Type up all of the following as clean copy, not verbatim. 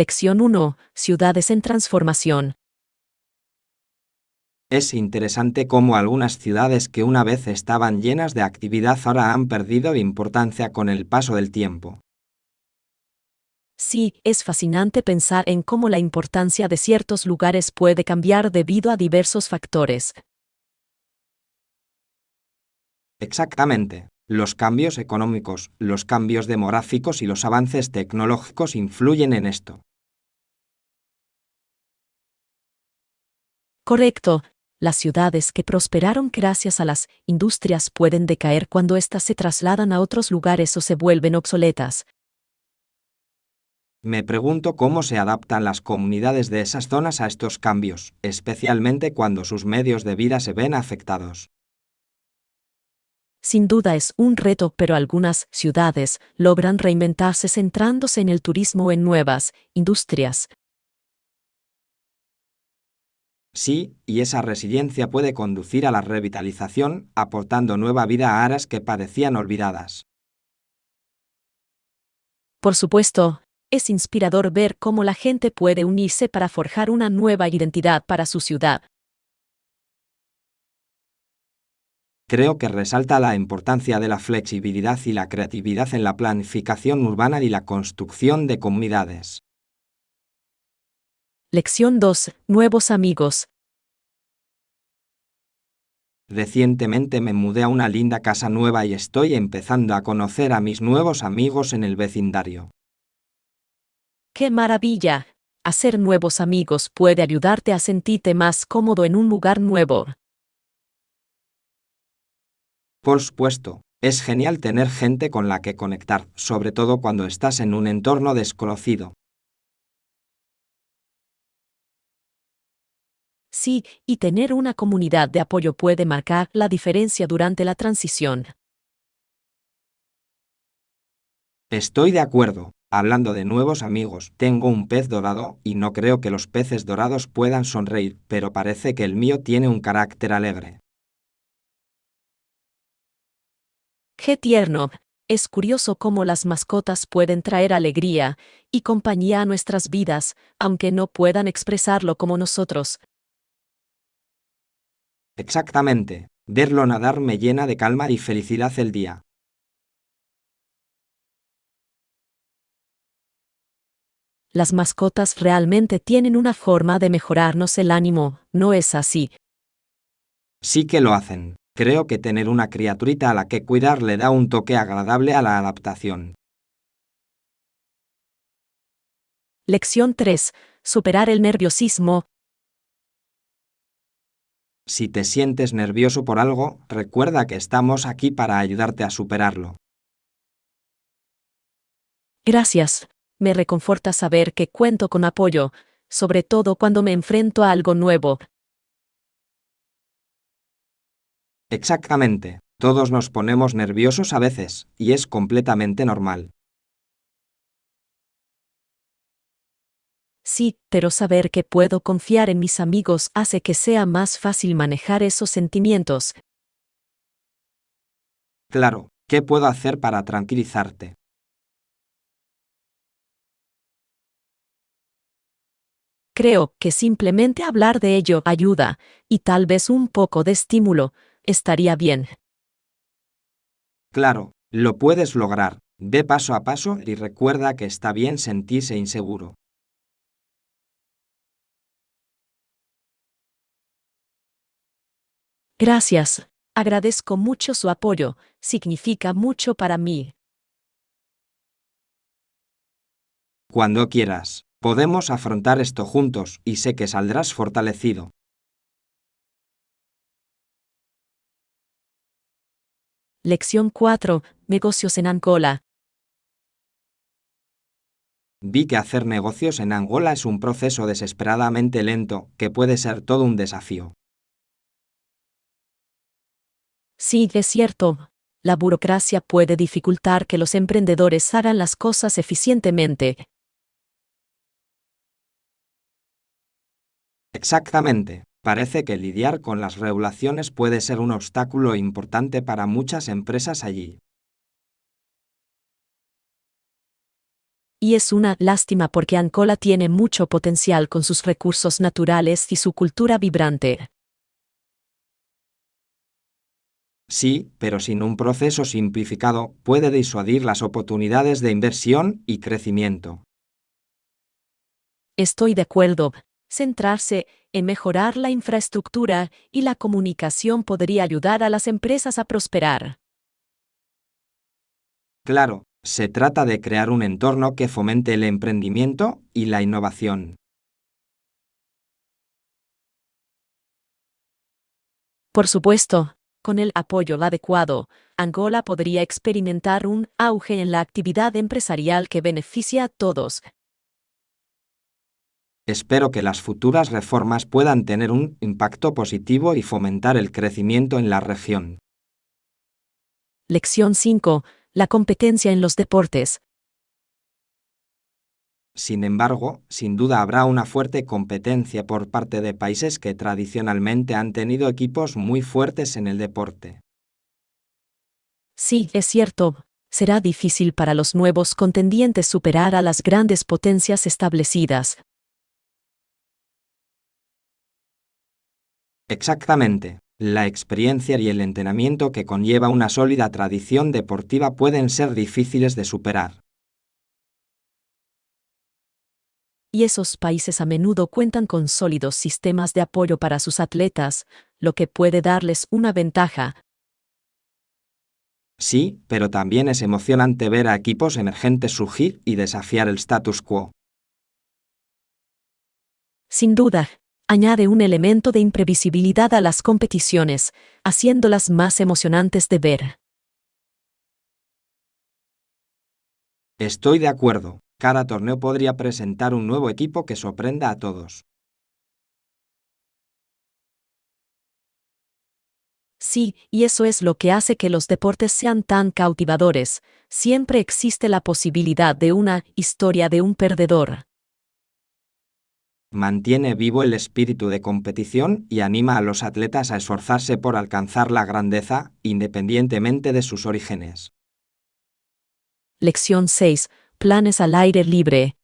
Lección 1. Ciudades en transformación. Es interesante cómo algunas ciudades que una vez estaban llenas de actividad ahora han perdido importancia con el paso del tiempo. Sí, es fascinante pensar en cómo la importancia de ciertos lugares puede cambiar debido a diversos factores. Exactamente. Los cambios económicos, los cambios demográficos y los avances tecnológicos influyen en esto. Correcto. Las ciudades que prosperaron gracias a las industrias pueden decaer cuando éstas se trasladan a otros lugares o se vuelven obsoletas. Me pregunto cómo se adaptan las comunidades de esas zonas a estos cambios, especialmente cuando sus medios de vida se ven afectados. Sin duda es un reto, pero algunas ciudades logran reinventarse centrándose en el turismo o en nuevas industrias. Sí, y esa resiliencia puede conducir a la revitalización, aportando nueva vida a áreas que parecían olvidadas. Por supuesto, es inspirador ver cómo la gente puede unirse para forjar una nueva identidad para su ciudad. Creo que resalta la importancia de la flexibilidad y la creatividad en la planificación urbana y la construcción de comunidades. Lección 2. Nuevos amigos. Recientemente me mudé a una linda casa nueva y estoy empezando a conocer a mis nuevos amigos en el vecindario. ¡Qué maravilla! Hacer nuevos amigos puede ayudarte a sentirte más cómodo en un lugar nuevo. Por supuesto, es genial tener gente con la que conectar, sobre todo cuando estás en un entorno desconocido. Sí, y tener una comunidad de apoyo puede marcar la diferencia durante la transición. Estoy de acuerdo. Hablando de nuevos amigos, tengo un pez dorado y no creo que los peces dorados puedan sonreír, pero parece que el mío tiene un carácter alegre. ¡Qué tierno! Es curioso cómo las mascotas pueden traer alegría y compañía a nuestras vidas, aunque no puedan expresarlo como nosotros. Exactamente. Verlo nadar me llena de calma y felicidad el día. Las mascotas realmente tienen una forma de mejorarnos el ánimo, ¿no es así? Sí que lo hacen. Creo que tener una criaturita a la que cuidar le da un toque agradable a la adaptación. Lección 3. Superar el nerviosismo. Si te sientes nervioso por algo, recuerda que estamos aquí para ayudarte a superarlo. Gracias. Me reconforta saber que cuento con apoyo, sobre todo cuando me enfrento a algo nuevo. Exactamente. Todos nos ponemos nerviosos a veces, y es completamente normal. Sí, pero saber que puedo confiar en mis amigos hace que sea más fácil manejar esos sentimientos. Claro, ¿qué puedo hacer para tranquilizarte? Creo que simplemente hablar de ello ayuda, y tal vez un poco de estímulo estaría bien. Claro, lo puedes lograr. Ve paso a paso y recuerda que está bien sentirse inseguro. Gracias. Agradezco mucho su apoyo, significa mucho para mí. Cuando quieras, podemos afrontar esto juntos y sé que saldrás fortalecido. Lección 4. Negocios en Angola. Vi que hacer negocios en Angola es un proceso desesperadamente lento, que puede ser todo un desafío. Sí, es cierto. La burocracia puede dificultar que los emprendedores hagan las cosas eficientemente. Exactamente. Parece que lidiar con las regulaciones puede ser un obstáculo importante para muchas empresas allí. Y es una lástima porque Angola tiene mucho potencial con sus recursos naturales y su cultura vibrante. Sí, pero sin un proceso simplificado puede disuadir las oportunidades de inversión y crecimiento. Estoy de acuerdo. Centrarse en mejorar la infraestructura y la comunicación podría ayudar a las empresas a prosperar. Claro, se trata de crear un entorno que fomente el emprendimiento y la innovación. Por supuesto, con el apoyo adecuado, Angola podría experimentar un auge en la actividad empresarial que beneficia a todos. Espero que las futuras reformas puedan tener un impacto positivo y fomentar el crecimiento en la región. Lección 5. La competencia en los deportes. Sin embargo, sin duda habrá una fuerte competencia por parte de países que tradicionalmente han tenido equipos muy fuertes en el deporte. Sí, es cierto. Será difícil para los nuevos contendientes superar a las grandes potencias establecidas. Exactamente. La experiencia y el entrenamiento que conlleva una sólida tradición deportiva pueden ser difíciles de superar. Y esos países a menudo cuentan con sólidos sistemas de apoyo para sus atletas, lo que puede darles una ventaja. Sí, pero también es emocionante ver a equipos emergentes surgir y desafiar el status quo. Sin duda, añade un elemento de imprevisibilidad a las competiciones, haciéndolas más emocionantes de ver. Estoy de acuerdo. Cada torneo podría presentar un nuevo equipo que sorprenda a todos. Sí, y eso es lo que hace que los deportes sean tan cautivadores. Siempre existe la posibilidad de una historia de un perdedor. Mantiene vivo el espíritu de competición y anima a los atletas a esforzarse por alcanzar la grandeza, independientemente de sus orígenes. Lección 6. Planes al aire libre.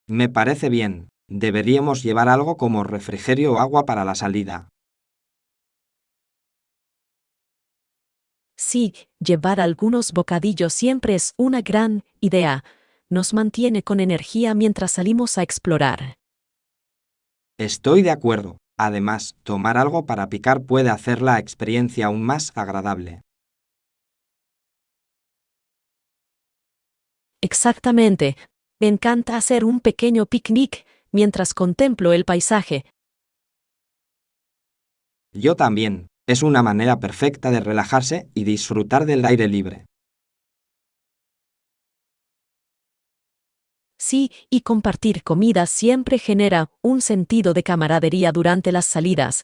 Me parece bien. Deberíamos llevar algo como refrigerio o agua para la salida. Sí, llevar algunos bocadillos siempre es una gran idea. Nos mantiene con energía mientras salimos a explorar. Estoy de acuerdo. Además, tomar algo para picar puede hacer la experiencia aún más agradable. Exactamente. Me encanta hacer un pequeño picnic mientras contemplo el paisaje. Yo también. Es una manera perfecta de relajarse y disfrutar del aire libre. Sí, y compartir comida siempre genera un sentido de camaradería durante las salidas.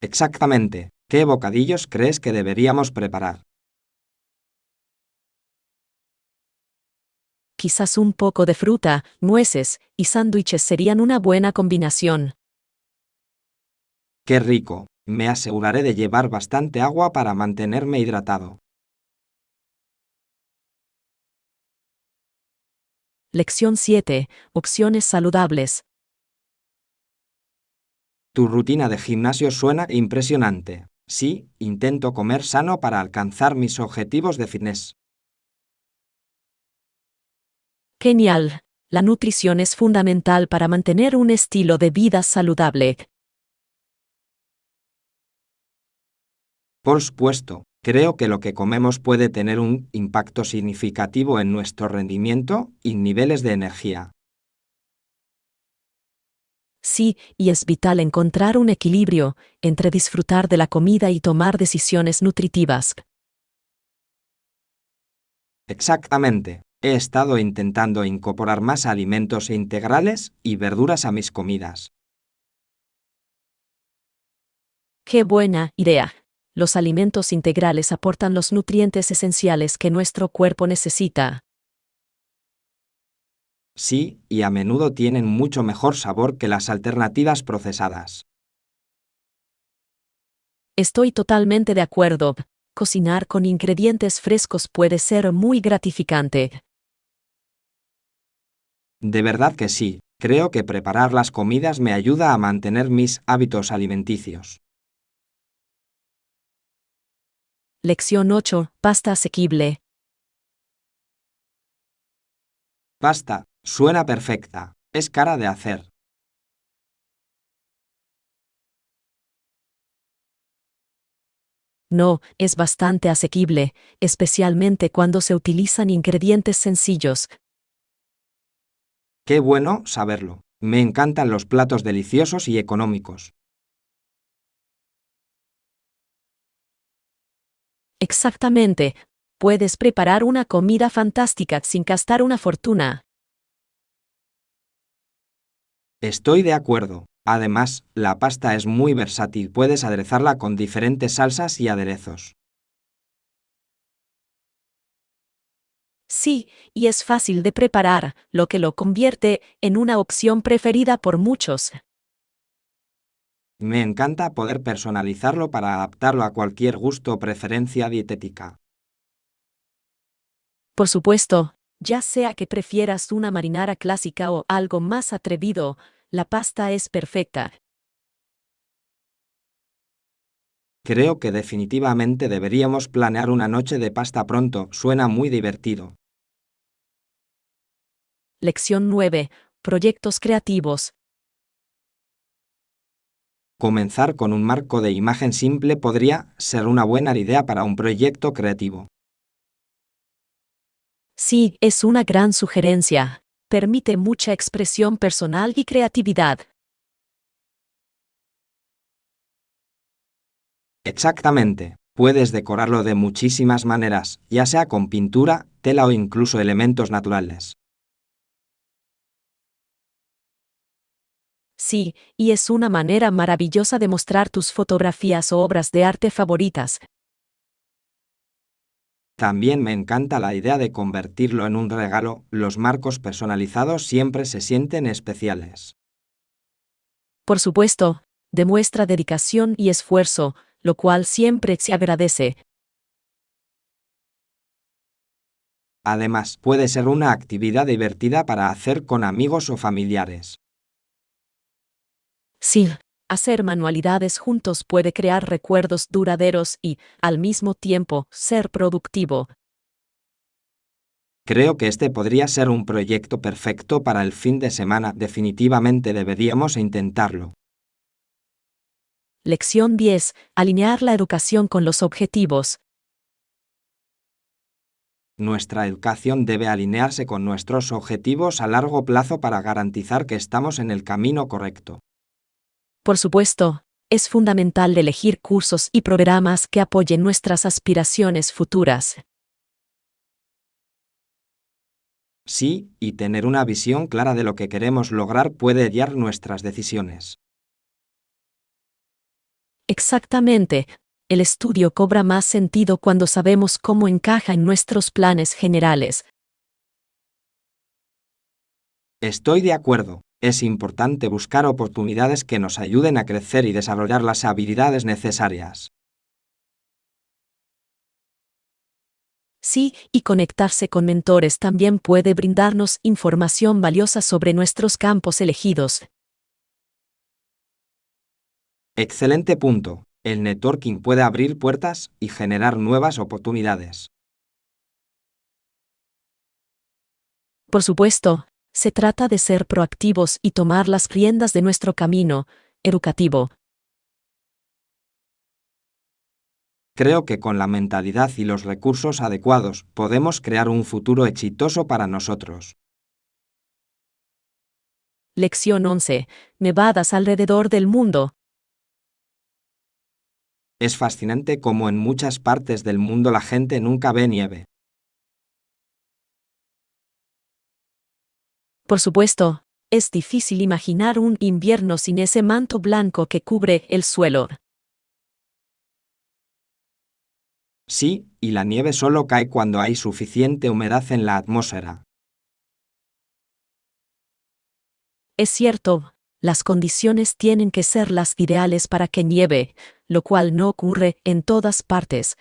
Exactamente. ¿Qué bocadillos crees que deberíamos preparar? Quizás un poco de fruta, nueces y sándwiches serían una buena combinación. ¡Qué rico! Me aseguraré de llevar bastante agua para mantenerme hidratado. Lección 7. Opciones saludables. Tu rutina de gimnasio suena impresionante. Sí, intento comer sano para alcanzar mis objetivos de fitness. Genial. La nutrición es fundamental para mantener un estilo de vida saludable. Por supuesto, creo que lo que comemos puede tener un impacto significativo en nuestro rendimiento y niveles de energía. Sí, y es vital encontrar un equilibrio entre disfrutar de la comida y tomar decisiones nutritivas. Exactamente. He estado intentando incorporar más alimentos integrales y verduras a mis comidas. ¡Qué buena idea! Los alimentos integrales aportan los nutrientes esenciales que nuestro cuerpo necesita. Sí, y a menudo tienen mucho mejor sabor que las alternativas procesadas. Estoy totalmente de acuerdo. cocinar con ingredientes frescos puede ser muy gratificante. De verdad que sí, creo que preparar las comidas me ayuda a mantener mis hábitos alimenticios. Lección 8. Pasta asequible. Pasta, suena perfecta, es cara de hacer. No, es bastante asequible, especialmente cuando se utilizan ingredientes sencillos. Qué bueno saberlo. Me encantan los platos deliciosos y económicos. Exactamente. Puedes preparar una comida fantástica sin gastar una fortuna. Estoy de acuerdo. Además, la pasta es muy versátil, puedes aderezarla con diferentes salsas y aderezos. Sí, y es fácil de preparar, lo que lo convierte en una opción preferida por muchos. Me encanta poder personalizarlo para adaptarlo a cualquier gusto o preferencia dietética. Por supuesto, ya sea que prefieras una marinara clásica o algo más atrevido, la pasta es perfecta. Creo que definitivamente deberíamos planear una noche de pasta pronto, suena muy divertido. Lección 9. Proyectos creativos. Comenzar con un marco de imagen simple podría ser una buena idea para un proyecto creativo. Sí, es una gran sugerencia. Permite mucha expresión personal y creatividad. Exactamente. Puedes decorarlo de muchísimas maneras, ya sea con pintura, tela o incluso elementos naturales. Sí, y es una manera maravillosa de mostrar tus fotografías o obras de arte favoritas. También me encanta la idea de convertirlo en un regalo, los marcos personalizados siempre se sienten especiales. Por supuesto, demuestra dedicación y esfuerzo, lo cual siempre se agradece. Además, puede ser una actividad divertida para hacer con amigos o familiares. Sí, hacer manualidades juntos puede crear recuerdos duraderos y, al mismo tiempo, ser productivo. Creo que este podría ser un proyecto perfecto para el fin de semana, definitivamente deberíamos intentarlo. Lección 10. Alinear la educación con los objetivos. Nuestra educación debe alinearse con nuestros objetivos a largo plazo para garantizar que estamos en el camino correcto. Por supuesto, es fundamental elegir cursos y programas que apoyen nuestras aspiraciones futuras. Sí, y tener una visión clara de lo que queremos lograr puede guiar nuestras decisiones. Exactamente. El estudio cobra más sentido cuando sabemos cómo encaja en nuestros planes generales. Estoy de acuerdo. Es importante buscar oportunidades que nos ayuden a crecer y desarrollar las habilidades necesarias. Sí, y conectarse con mentores también puede brindarnos información valiosa sobre nuestros campos elegidos. Excelente punto. El networking puede abrir puertas y generar nuevas oportunidades. Por supuesto, se trata de ser proactivos y tomar las riendas de nuestro camino educativo. Creo que con la mentalidad y los recursos adecuados podemos crear un futuro exitoso para nosotros. Lección 11. Nevadas alrededor del mundo. Es fascinante cómo en muchas partes del mundo la gente nunca ve nieve. Por supuesto, es difícil imaginar un invierno sin ese manto blanco que cubre el suelo. Sí, y la nieve solo cae cuando hay suficiente humedad en la atmósfera. Es cierto, las condiciones tienen que ser las ideales para que nieve, lo cual no ocurre en todas partes.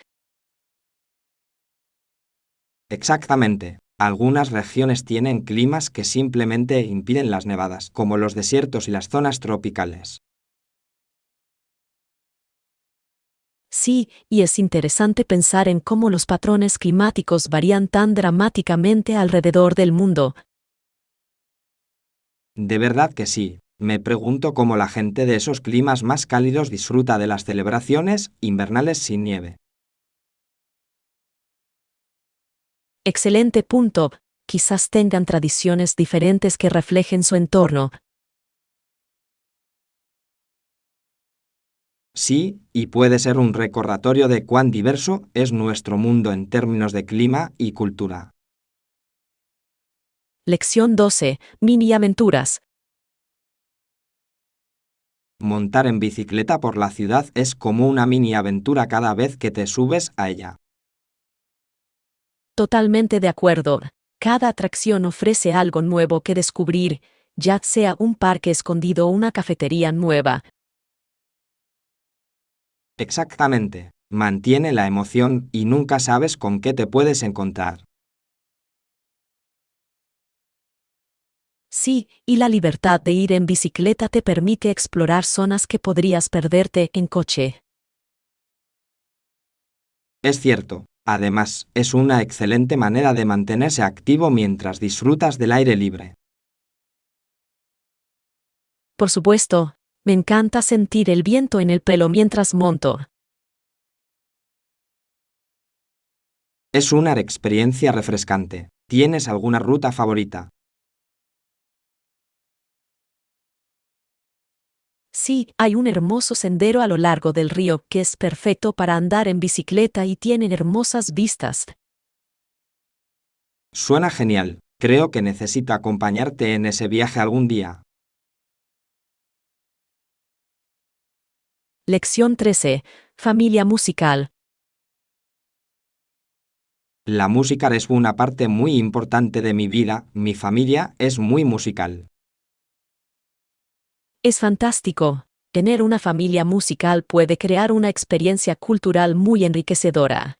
Exactamente. Algunas regiones tienen climas que simplemente impiden las nevadas, como los desiertos y las zonas tropicales. Sí, y es interesante pensar en cómo los patrones climáticos varían tan dramáticamente alrededor del mundo. De verdad que sí. Me pregunto cómo la gente de esos climas más cálidos disfruta de las celebraciones invernales sin nieve. Excelente punto. Quizás tengan tradiciones diferentes que reflejen su entorno. Sí, y puede ser un recordatorio de cuán diverso es nuestro mundo en términos de clima y cultura. Lección 12. Mini aventuras. Montar en bicicleta por la ciudad es como una mini aventura cada vez que te subes a ella. Totalmente de acuerdo. Cada atracción ofrece algo nuevo que descubrir, ya sea un parque escondido o una cafetería nueva. Exactamente. Mantiene la emoción y nunca sabes con qué te puedes encontrar. Sí, y la libertad de ir en bicicleta te permite explorar zonas que podrías perderte en coche. Es cierto. Además, es una excelente manera de mantenerse activo mientras disfrutas del aire libre. Por supuesto, me encanta sentir el viento en el pelo mientras monto. Es una experiencia refrescante. ¿Tienes alguna ruta favorita? Sí, hay un hermoso sendero a lo largo del río que es perfecto para andar en bicicleta y tiene hermosas vistas. Suena genial. Creo que necesito acompañarte en ese viaje algún día. Lección 13. Familia musical. La música es una parte muy importante de mi vida. Mi familia es muy musical. Es fantástico. Tener una familia musical puede crear una experiencia cultural muy enriquecedora.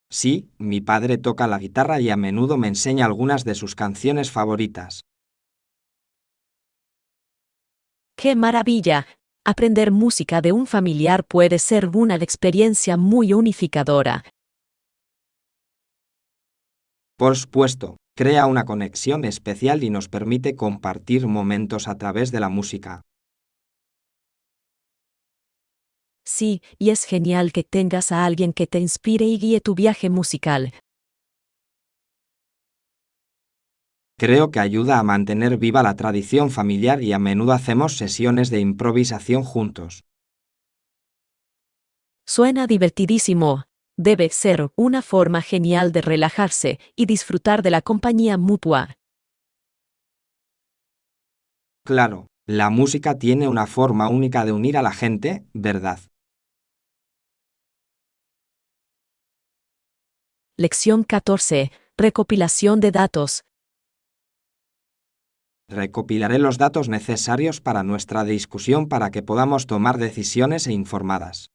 Sí, mi padre toca la guitarra y a menudo me enseña algunas de sus canciones favoritas. ¡Qué maravilla! Aprender música de un familiar puede ser una experiencia muy unificadora. Por supuesto, crea una conexión especial y nos permite compartir momentos a través de la música. Sí, y es genial que tengas a alguien que te inspire y guíe tu viaje musical. Creo que ayuda a mantener viva la tradición familiar y a menudo hacemos sesiones de improvisación juntos. Suena divertidísimo. Debe ser una forma genial de relajarse y disfrutar de la compañía mutua. Claro, la música tiene una forma única de unir a la gente, ¿verdad? Lección 14. Recopilación de datos. Recopilaré los datos necesarios para nuestra discusión para que podamos tomar decisiones informadas.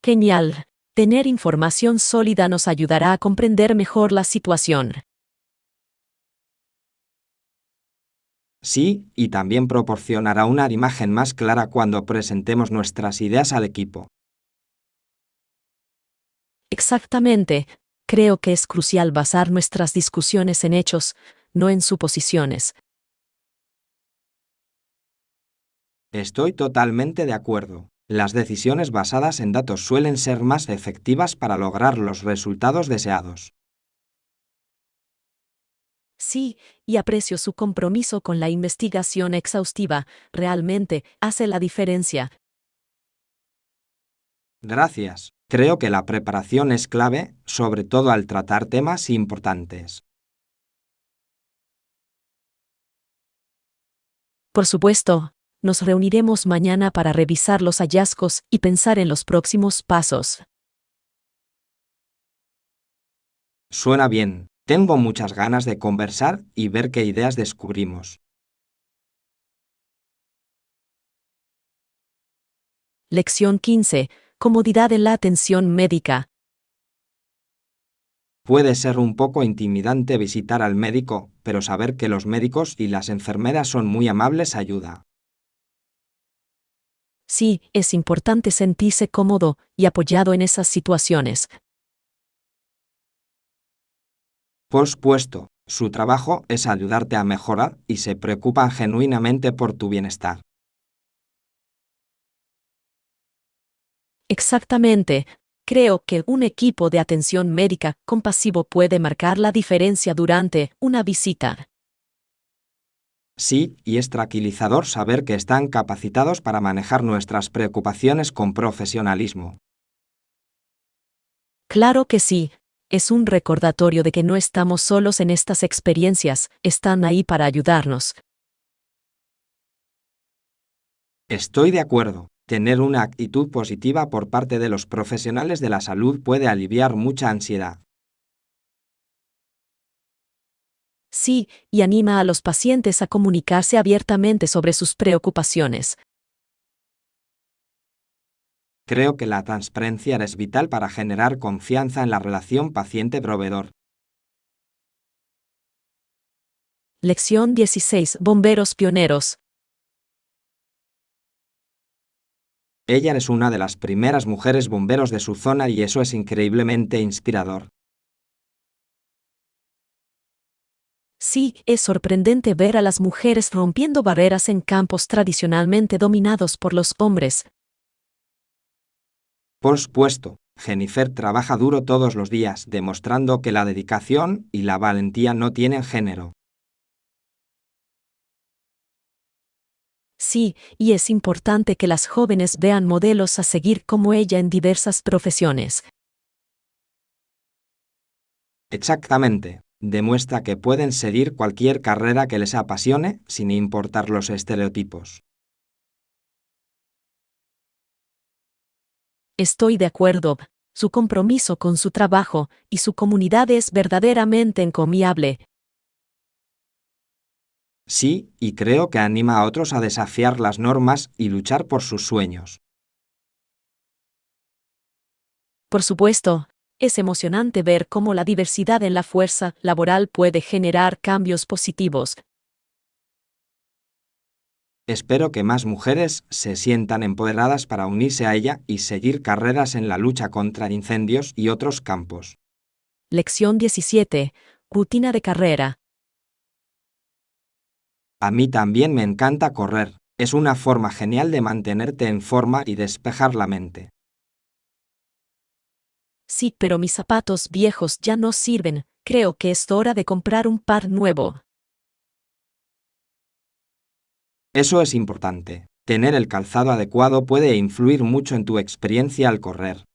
Genial. Tener información sólida nos ayudará a comprender mejor la situación. Sí, y también proporcionará una imagen más clara cuando presentemos nuestras ideas al equipo. Exactamente. Creo que es crucial basar nuestras discusiones en hechos, no en suposiciones. Estoy totalmente de acuerdo. Las decisiones basadas en datos suelen ser más efectivas para lograr los resultados deseados. Sí, y aprecio su compromiso con la investigación exhaustiva. Realmente hace la diferencia. Gracias. Creo que la preparación es clave, sobre todo al tratar temas importantes. Por supuesto, nos reuniremos mañana para revisar los hallazgos y pensar en los próximos pasos. Suena bien. Tengo muchas ganas de conversar y ver qué ideas descubrimos. Lección 15. Comodidad en la atención médica. Puede ser un poco intimidante visitar al médico, pero saber que los médicos y las enfermeras son muy amables ayuda. Sí, es importante sentirse cómodo y apoyado en esas situaciones. Por supuesto, su trabajo es ayudarte a mejorar y se preocupan genuinamente por tu bienestar. Exactamente. Creo que un equipo de atención médica compasivo puede marcar la diferencia durante una visita. Sí, y es tranquilizador saber que están capacitados para manejar nuestras preocupaciones con profesionalismo. Claro que sí. Es un recordatorio de que no estamos solos en estas experiencias, están ahí para ayudarnos. Estoy de acuerdo. Tener una actitud positiva por parte de los profesionales de la salud puede aliviar mucha ansiedad. Sí, y anima a los pacientes a comunicarse abiertamente sobre sus preocupaciones. Creo que la transparencia es vital para generar confianza en la relación paciente-proveedor. Lección 16. Bomberos pioneros. Ella es una de las primeras mujeres bomberos de su zona y eso es increíblemente inspirador. Sí, es sorprendente ver a las mujeres rompiendo barreras en campos tradicionalmente dominados por los hombres. Por supuesto, Jennifer trabaja duro todos los días, demostrando que la dedicación y la valentía no tienen género. Sí, y es importante que las jóvenes vean modelos a seguir como ella en diversas profesiones. Exactamente. Demuestra que pueden seguir cualquier carrera que les apasione sin importar los estereotipos. Estoy de acuerdo. Su compromiso con su trabajo y su comunidad es verdaderamente encomiable. Sí, y creo que anima a otros a desafiar las normas y luchar por sus sueños. Por supuesto, es emocionante ver cómo la diversidad en la fuerza laboral puede generar cambios positivos. Espero que más mujeres se sientan empoderadas para unirse a ella y seguir carreras en la lucha contra incendios y otros campos. Lección 17. Rutina de carrera. A mí también me encanta correr. Es una forma genial de mantenerte en forma y despejar la mente. Sí, pero mis zapatos viejos ya no sirven. Creo que es hora de comprar un par nuevo. Eso es importante. Tener el calzado adecuado puede influir mucho en tu experiencia al correr.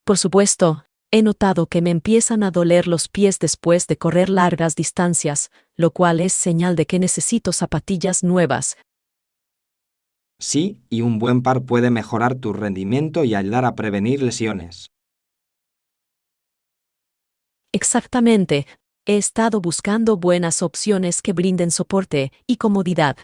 Por supuesto, he notado que me empiezan a doler los pies después de correr largas distancias, lo cual es señal de que necesito zapatillas nuevas. Sí, y un buen par puede mejorar tu rendimiento y ayudar a prevenir lesiones. Exactamente. He estado buscando buenas opciones que brinden soporte y comodidad.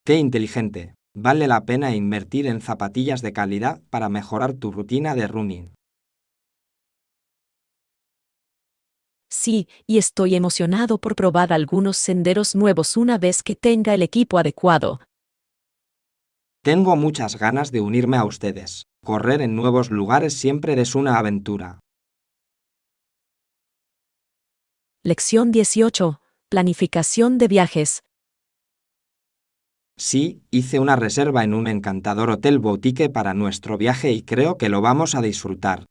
Qué inteligente. Vale la pena invertir en zapatillas de calidad para mejorar tu rutina de running. Sí, y estoy emocionado por probar algunos senderos nuevos una vez que tenga el equipo adecuado. Tengo muchas ganas de unirme a ustedes. Correr en nuevos lugares siempre es una aventura. Lección 18. Planificación de viajes. Sí, hice una reserva en un encantador hotel boutique para nuestro viaje y creo que lo vamos a disfrutar.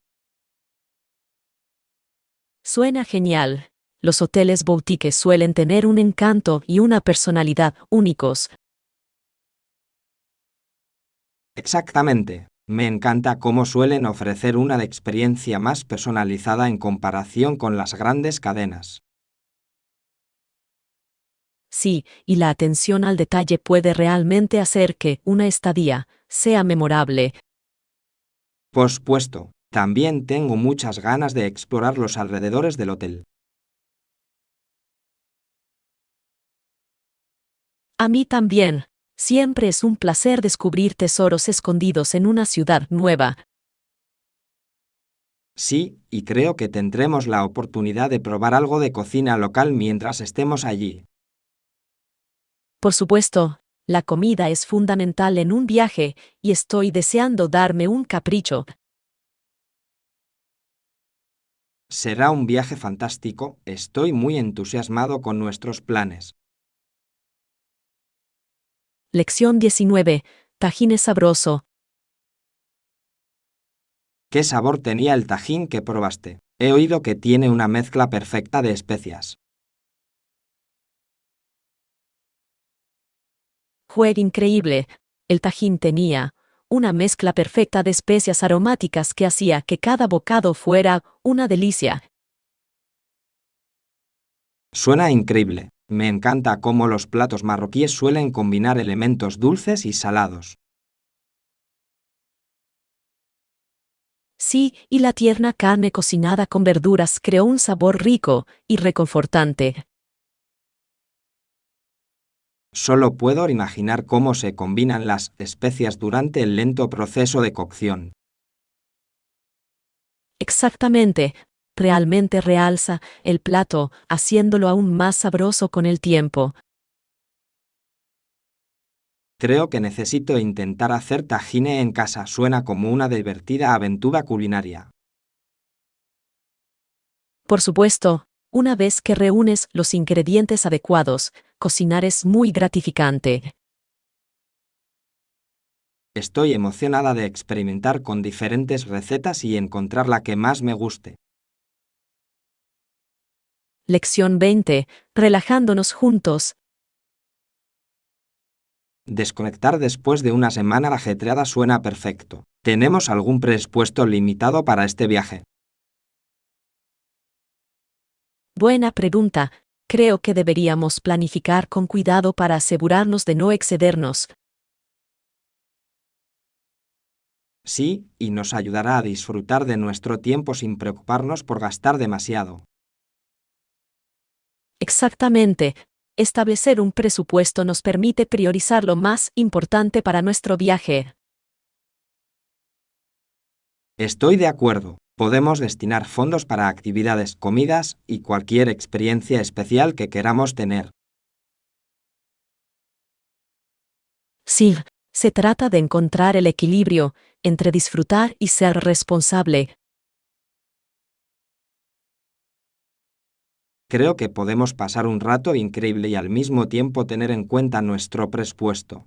Suena genial. Los hoteles boutiques suelen tener un encanto y una personalidad únicos. Exactamente. Me encanta cómo suelen ofrecer una experiencia más personalizada en comparación con las grandes cadenas. Sí, y la atención al detalle puede realmente hacer que una estadía sea memorable. Por supuesto, también tengo muchas ganas de explorar los alrededores del hotel. A mí también. Siempre es un placer descubrir tesoros escondidos en una ciudad nueva. Sí, y creo que tendremos la oportunidad de probar algo de cocina local mientras estemos allí. Por supuesto, la comida es fundamental en un viaje y estoy deseando darme un capricho. Será un viaje fantástico, estoy muy entusiasmado con nuestros planes. Lección 19. Tajín es sabroso. ¿Qué sabor tenía el tajín que probaste? He oído que tiene una mezcla perfecta de especias. Fue increíble. El tajín tenía una mezcla perfecta de especias aromáticas que hacía que cada bocado fuera una delicia. Suena increíble. Me encanta cómo los platos marroquíes suelen combinar elementos dulces y salados. Sí, y la tierna carne cocinada con verduras creó un sabor rico y reconfortante. Solo puedo imaginar cómo se combinan las especias durante el lento proceso de cocción. Exactamente. Realmente realza el plato, haciéndolo aún más sabroso con el tiempo. Creo que necesito intentar hacer tajine en casa. Suena como una divertida aventura culinaria. Por supuesto, una vez que reúnes los ingredientes adecuados, cocinar es muy gratificante. Estoy emocionada de experimentar con diferentes recetas y encontrar la que más me guste. Lección 20. Relajándonos juntos. Desconectar después de una semana ajetreada suena perfecto. ¿Tenemos algún presupuesto limitado para este viaje? Buena pregunta. Creo que deberíamos planificar con cuidado para asegurarnos de no excedernos. Sí, y nos ayudará a disfrutar de nuestro tiempo sin preocuparnos por gastar demasiado. Exactamente. Establecer un presupuesto nos permite priorizar lo más importante para nuestro viaje. Estoy de acuerdo. Podemos destinar fondos para actividades, comidas y cualquier experiencia especial que queramos tener. Sí, se trata de encontrar el equilibrio entre disfrutar y ser responsable. Creo que podemos pasar un rato increíble y al mismo tiempo tener en cuenta nuestro presupuesto.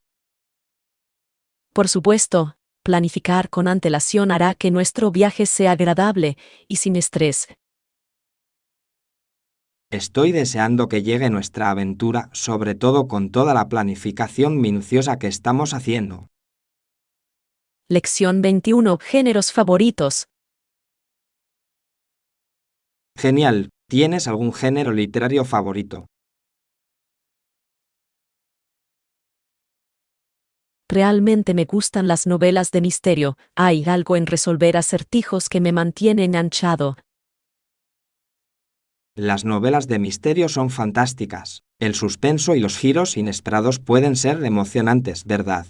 Por supuesto, planificar con antelación hará que nuestro viaje sea agradable y sin estrés. Estoy deseando que llegue nuestra aventura, sobre todo con toda la planificación minuciosa que estamos haciendo. Lección 21. Géneros favoritos. Genial. ¿Tienes algún género literario favorito? Realmente me gustan las novelas de misterio. Hay algo en resolver acertijos que me mantiene enganchado. Las novelas de misterio son fantásticas. El suspenso y los giros inesperados pueden ser emocionantes, ¿verdad?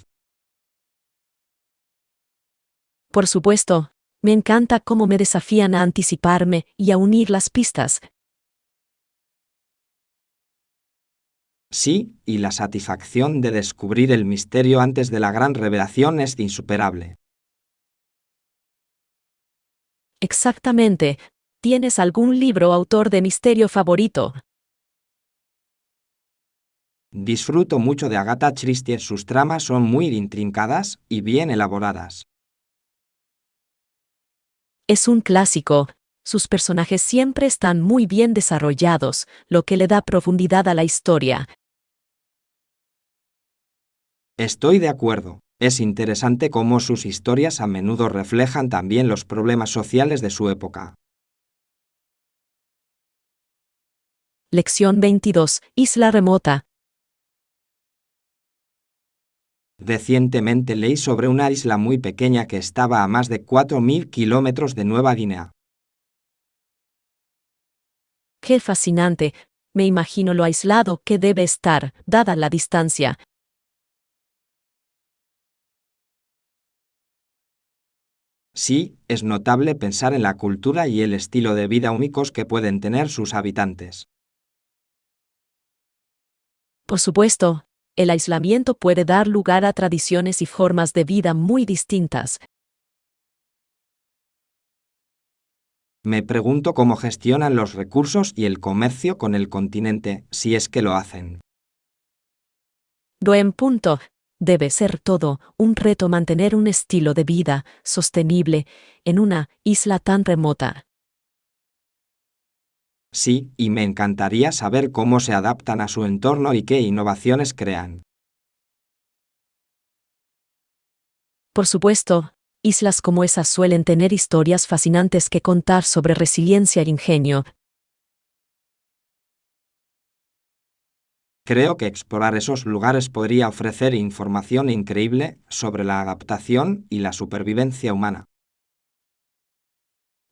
Por supuesto, me encanta cómo me desafían a anticiparme y a unir las pistas. Sí, y la satisfacción de descubrir el misterio antes de la gran revelación es insuperable. Exactamente. ¿Tienes algún libro o autor de misterio favorito? Disfruto mucho de Agatha Christie, sus tramas son muy intrincadas y bien elaboradas. Es un clásico. Sus personajes siempre están muy bien desarrollados, lo que le da profundidad a la historia. Estoy de acuerdo. Es interesante cómo sus historias a menudo reflejan también los problemas sociales de su época. Lección 22. Isla remota. Recientemente leí sobre una isla muy pequeña que estaba a más de 4.000 kilómetros de Nueva Guinea. ¡Qué fascinante! Me imagino lo aislado que debe estar, dada la distancia. Sí, es notable pensar en la cultura y el estilo de vida únicos que pueden tener sus habitantes. Por supuesto, el aislamiento puede dar lugar a tradiciones y formas de vida muy distintas. Me pregunto cómo gestionan los recursos y el comercio con el continente, si es que lo hacen. Buen punto. Debe ser todo un reto mantener un estilo de vida sostenible en una isla tan remota. Sí, y me encantaría saber cómo se adaptan a su entorno y qué innovaciones crean. Por supuesto, islas como esas suelen tener historias fascinantes que contar sobre resiliencia e ingenio. Creo que explorar esos lugares podría ofrecer información increíble sobre la adaptación y la supervivencia humana.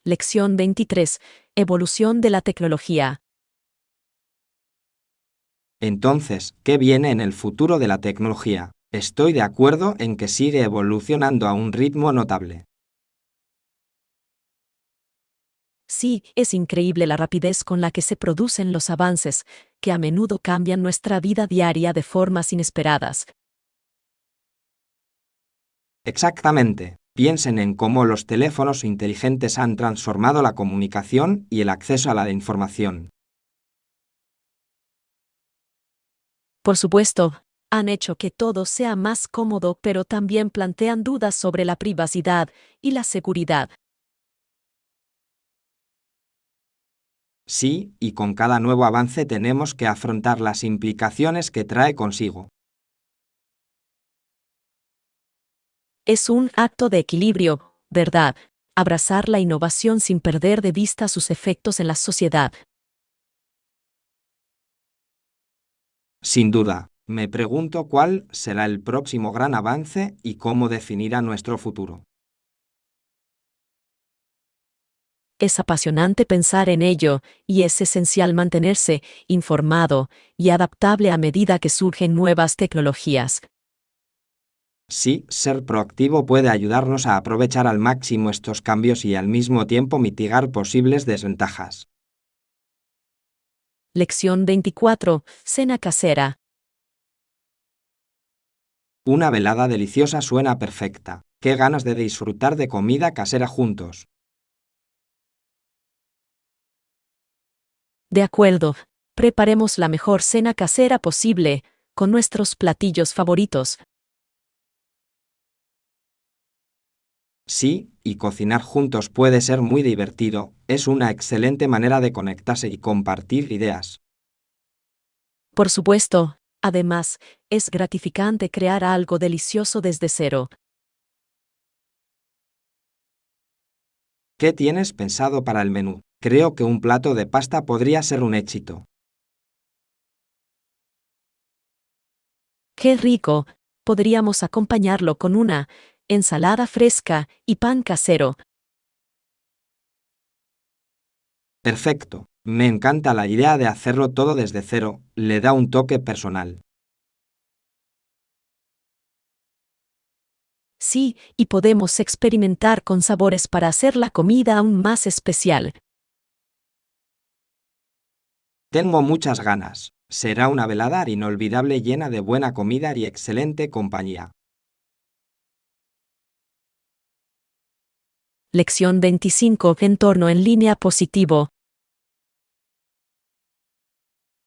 Lección 23. Evolución de la tecnología. Entonces, ¿qué viene en el futuro de la tecnología? Estoy de acuerdo en que sigue evolucionando a un ritmo notable. Sí, es increíble la rapidez con la que se producen los avances, que a menudo cambian nuestra vida diaria de formas inesperadas. Exactamente. Piensen en cómo los teléfonos inteligentes han transformado la comunicación y el acceso a la información. Por supuesto, han hecho que todo sea más cómodo, pero también plantean dudas sobre la privacidad y la seguridad. Sí, y con cada nuevo avance tenemos que afrontar las implicaciones que trae consigo. Es un acto de equilibrio, ¿verdad? Abrazar la innovación sin perder de vista sus efectos en la sociedad. Sin duda, me pregunto cuál será el próximo gran avance y cómo definirá nuestro futuro. Es apasionante pensar en ello, y es esencial mantenerse informado y adaptable a medida que surgen nuevas tecnologías. Sí, ser proactivo puede ayudarnos a aprovechar al máximo estos cambios y al mismo tiempo mitigar posibles desventajas. Lección 24. Cena casera. Una velada deliciosa suena perfecta. Qué ganas de disfrutar de comida casera juntos. De acuerdo. Preparemos la mejor cena casera posible, con nuestros platillos favoritos. Sí, y cocinar juntos puede ser muy divertido, es una excelente manera de conectarse y compartir ideas. Por supuesto, además, es gratificante crear algo delicioso desde cero. ¿Qué tienes pensado para el menú? Creo que un plato de pasta podría ser un éxito. ¡Qué rico! Podríamos acompañarlo con una ensalada fresca y pan casero. Perfecto. Me encanta la idea de hacerlo todo desde cero, le da un toque personal. Sí, y podemos experimentar con sabores para hacer la comida aún más especial. Tengo muchas ganas. Será una velada inolvidable llena de buena comida y excelente compañía. Lección 25. Entorno en línea positivo.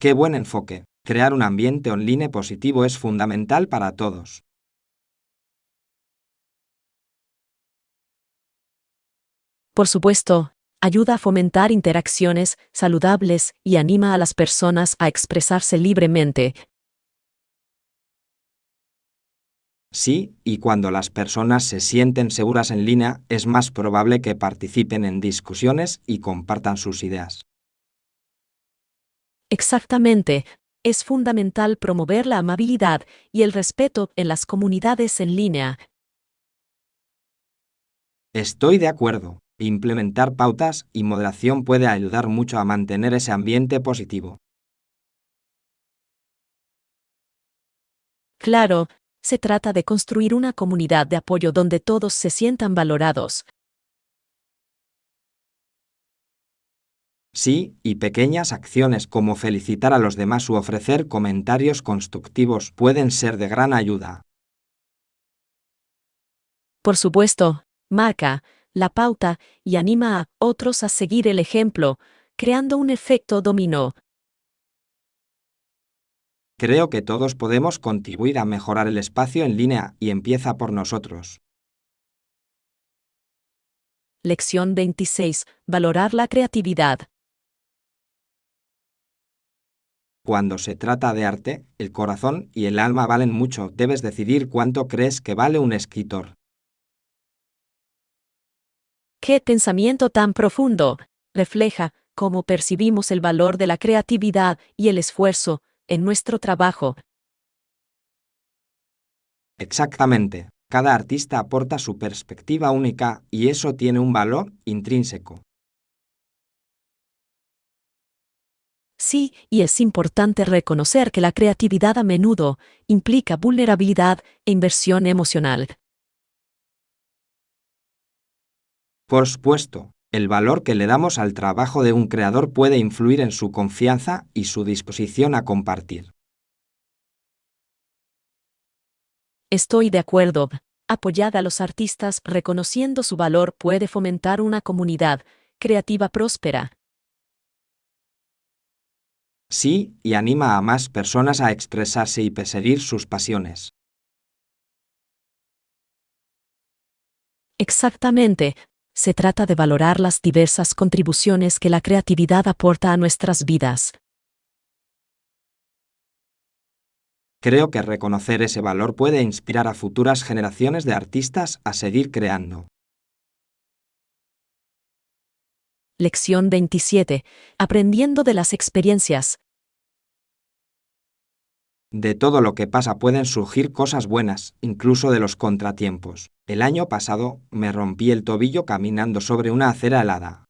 Qué buen enfoque. Crear un ambiente online positivo es fundamental para todos. Por supuesto, ayuda a fomentar interacciones saludables y anima a las personas a expresarse libremente. Sí, y cuando las personas se sienten seguras en línea, es más probable que participen en discusiones y compartan sus ideas. Exactamente. Es fundamental promover la amabilidad y el respeto en las comunidades en línea. Estoy de acuerdo. Implementar pautas y moderación puede ayudar mucho a mantener ese ambiente positivo. Claro, se trata de construir una comunidad de apoyo donde todos se sientan valorados. Sí, y pequeñas acciones como felicitar a los demás u ofrecer comentarios constructivos pueden ser de gran ayuda. Por supuesto, marca la pauta y anima a otros a seguir el ejemplo, creando un efecto dominó. Creo que todos podemos contribuir a mejorar el espacio en línea y empieza por nosotros. Lección 26. Valorar la creatividad. Cuando se trata de arte, el corazón y el alma valen mucho. Debes decidir cuánto crees que vale un escritor. ¡Qué pensamiento tan profundo! Refleja cómo percibimos el valor de la creatividad y el esfuerzo en nuestro trabajo. Exactamente. Cada artista aporta su perspectiva única y eso tiene un valor intrínseco. Sí, y es importante reconocer que la creatividad a menudo implica vulnerabilidad e inversión emocional. Por supuesto, el valor que le damos al trabajo de un creador puede influir en su confianza y su disposición a compartir. Estoy de acuerdo. Apoyar a los artistas reconociendo su valor puede fomentar una comunidad creativa próspera. Sí, y anima a más personas a expresarse y perseguir sus pasiones. Exactamente. Se trata de valorar las diversas contribuciones que la creatividad aporta a nuestras vidas. Creo que reconocer ese valor puede inspirar a futuras generaciones de artistas a seguir creando. Lección 27. Aprendiendo de las experiencias. De todo lo que pasa pueden surgir cosas buenas, incluso de los contratiempos. El año pasado me rompí el tobillo caminando sobre una acera helada.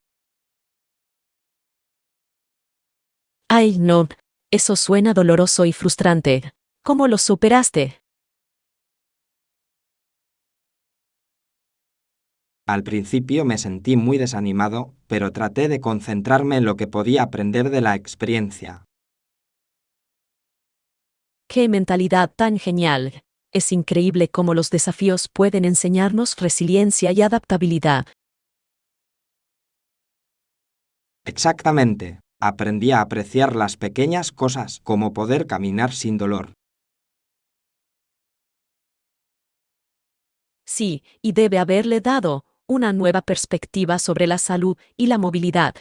Ay, no. Eso suena doloroso y frustrante. ¿Cómo lo superaste? Al principio me sentí muy desanimado, pero traté de concentrarme en lo que podía aprender de la experiencia. ¡Qué mentalidad tan genial! Es increíble cómo los desafíos pueden enseñarnos resiliencia y adaptabilidad. Exactamente. Aprendí a apreciar las pequeñas cosas, como poder caminar sin dolor. Sí, y debe haberle dado una nueva perspectiva sobre la salud y la movilidad.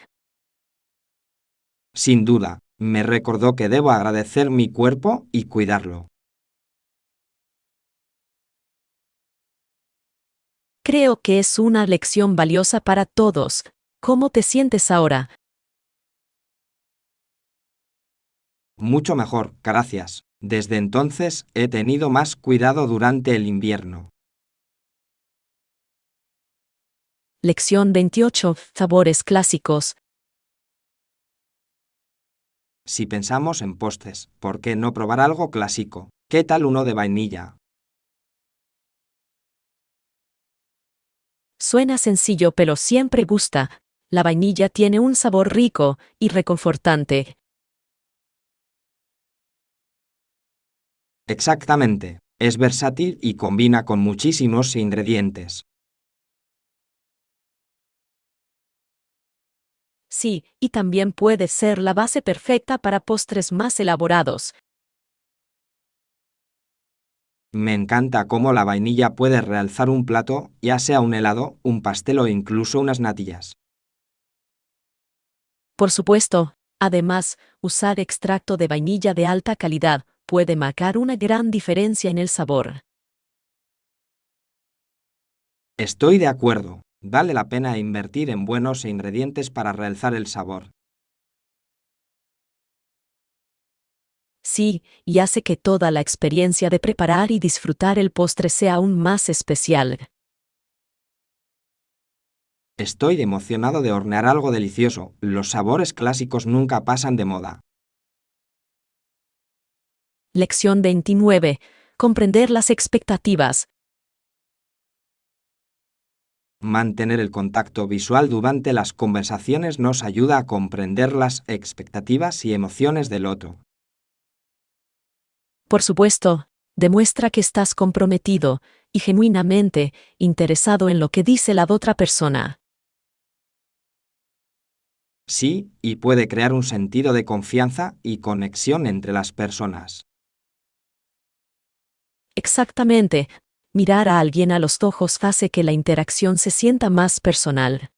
Sin duda, me recordó que debo agradecer mi cuerpo y cuidarlo. Creo que es una lección valiosa para todos. ¿Cómo te sientes ahora? Mucho mejor, gracias. Desde entonces he tenido más cuidado durante el invierno. Lección 28. Sabores clásicos. Si pensamos en postres, ¿por qué no probar algo clásico? ¿Qué tal uno de vainilla? Suena sencillo pero siempre gusta. La vainilla tiene un sabor rico y reconfortante. Exactamente. Es versátil y combina con muchísimos ingredientes. Sí, y también puede ser la base perfecta para postres más elaborados. Me encanta cómo la vainilla puede realzar un plato, ya sea un helado, un pastel o incluso unas natillas. Por supuesto, además, usar extracto de vainilla de alta calidad puede marcar una gran diferencia en el sabor. Estoy de acuerdo. Vale la pena invertir en buenos ingredientes para realzar el sabor. Sí, y hace que toda la experiencia de preparar y disfrutar el postre sea aún más especial. Estoy emocionado de hornear algo delicioso. Los sabores clásicos nunca pasan de moda. Lección 29. Comprender las expectativas. Mantener el contacto visual durante las conversaciones nos ayuda a comprender las expectativas y emociones del otro. Por supuesto, demuestra que estás comprometido y genuinamente interesado en lo que dice la otra persona. Sí, y puede crear un sentido de confianza y conexión entre las personas. Exactamente. Mirar a alguien a los ojos hace que la interacción se sienta más personal.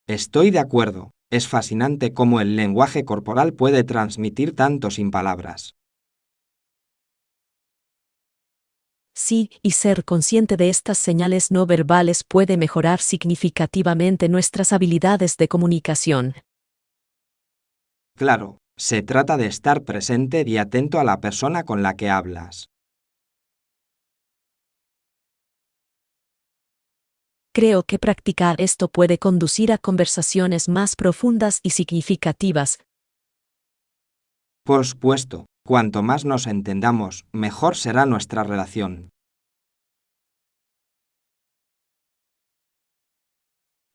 Estoy de acuerdo. Es fascinante cómo el lenguaje corporal puede transmitir tanto sin palabras. Sí, y ser consciente de estas señales no verbales puede mejorar significativamente nuestras habilidades de comunicación. Claro, se trata de estar presente y atento a la persona con la que hablas. Creo que practicar esto puede conducir a conversaciones más profundas y significativas. Por supuesto, cuanto más nos entendamos, mejor será nuestra relación.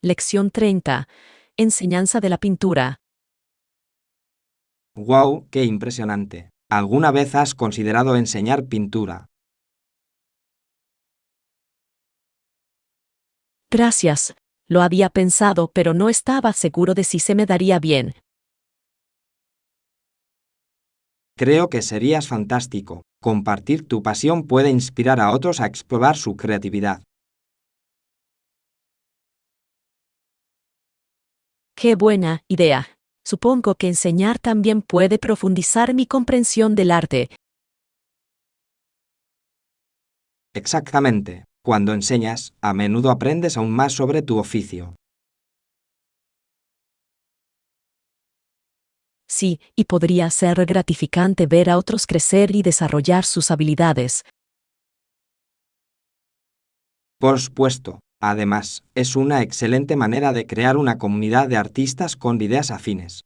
Lección 30. Enseñanza de la pintura. ¡Wow! ¡Qué impresionante! ¿Alguna vez has considerado enseñar pintura? Gracias. Lo había pensado, pero no estaba seguro de si se me daría bien. Creo que serías fantástico. Compartir tu pasión puede inspirar a otros a explorar su creatividad. Qué buena idea. Supongo que enseñar también puede profundizar mi comprensión del arte. Exactamente. Cuando enseñas, a menudo aprendes aún más sobre tu oficio. Sí, y podría ser gratificante ver a otros crecer y desarrollar sus habilidades. Por supuesto. Además, es una excelente manera de crear una comunidad de artistas con ideas afines.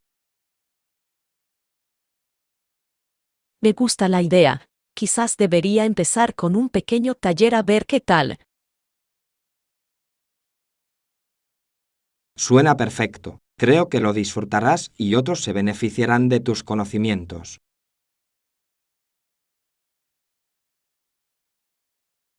Me gusta la idea. Quizás debería empezar con un pequeño taller a ver qué tal. Suena perfecto. Creo que lo disfrutarás y otros se beneficiarán de tus conocimientos.